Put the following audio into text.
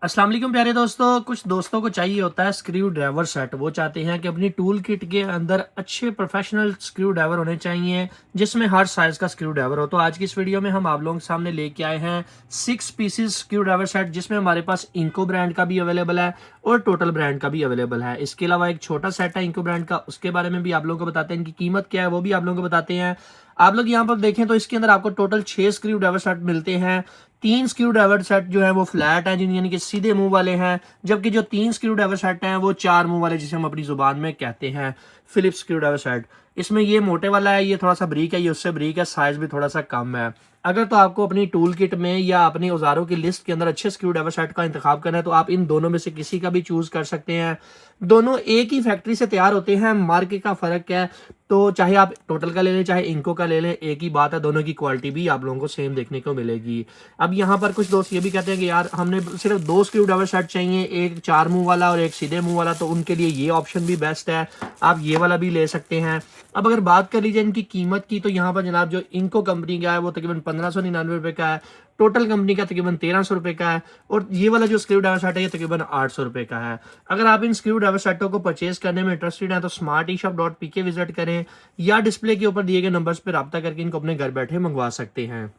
अस्सलाम वालेकुम प्यारे दोस्तों। कुछ दोस्तों को चाहिए होता है स्क्रू ड्राइवर सेट। वो चाहते हैं कि अपनी टूल किट के अंदर अच्छे प्रोफेशनल स्क्रू ड्राइवर होने चाहिए जिसमें हर साइज का स्क्रू ड्राइवर हो। तो आज की इस वीडियो में हम आप लोगों के सामने लेके आए हैं 6 पीसेस स्क्रू ड्राइवर सेट, जिसमें हमारे पास इंको ब्रांड का भी अवेलेबल है और टोटल ब्रांड का भी अवेलेबल है। इसके अलावा एक छोटा सेट है इंको ब्रांड का, उसके बारे में भी आप लोगों को बताते हैं, इनकी कीमत क्या है वो भी आप लोगों को बताते हैं। आप लोग यहाँ पर देखें तो इसके अंदर आपको टोटल 6 स्क्रू ड्राइवर सेट मिलते हैं। 3 स्क्रू ड्राइवर सेट जो है वो फ्लैट है, जिन यानी कि सीधे मुंह वाले हैं, जबकि जो 3 स्क्रू ड्राइवर सेट हैं वो 4 मुंह वाले, जिसे हम अपनी जुबान में कहते हैं फिलिप्स स्क्रू ड्राइवर सेट। इसमें ये मोटे वाला है, ये थोड़ा सा ब्रीक है, ये उससे ब्रीक है, साइज भी थोड़ा सा कम है। अगर तो आपको अपनी टूल किट में या अपनी औजारों की लिस्ट के अंदर अच्छे स्क्रू ड्राइवर सेट का इंतखाब करना है तो आप इन दोनों में से किसी का भी चूज कर सकते हैं। दोनों एक ही फैक्ट्री से तैयार होते हैं, मार्के का फर्क है। तो चाहे आप टोटल का ले लें चाहे इंको का ले लें, एक ही बात है, दोनों की क्वालिटी भी आप लोगों को सेम देखने को मिलेगी। अब यहाँ पर कुछ दोस्त ये भी कहते हैं कि यार हमने सिर्फ 2 स्क्रू ड्राइवर सेट चाहिए, एक 4 मुंह वाला और एक सीधे मुंह वाला, तो उनके लिए ये ऑप्शन भी बेस्ट है, आप ये वाला भी ले सकते हैं। अब अगर बात कर लीजिए इनकी कीमत की, तो यहाँ पर जनाब जो इंको कंपनी का है वो तकरीबन 1599 रुपये का है, टोटल कंपनी का तकरीबन 1300 रुपये का है, और ये वाला जो स्क्रू ड्राइवर सेट है ये तकरीबन 800 रुपये का है। अगर आप इन स्क्रू ड्राइवर सेटों को परचेज करने में इंटरेस्टेड हैं तो smarteshop.pk विजिट करें या डिस्प्ले के ऊपर दिए गए नंबर्स पर रब्ता करके इनको अपने घर बैठे मंगवा सकते हैं।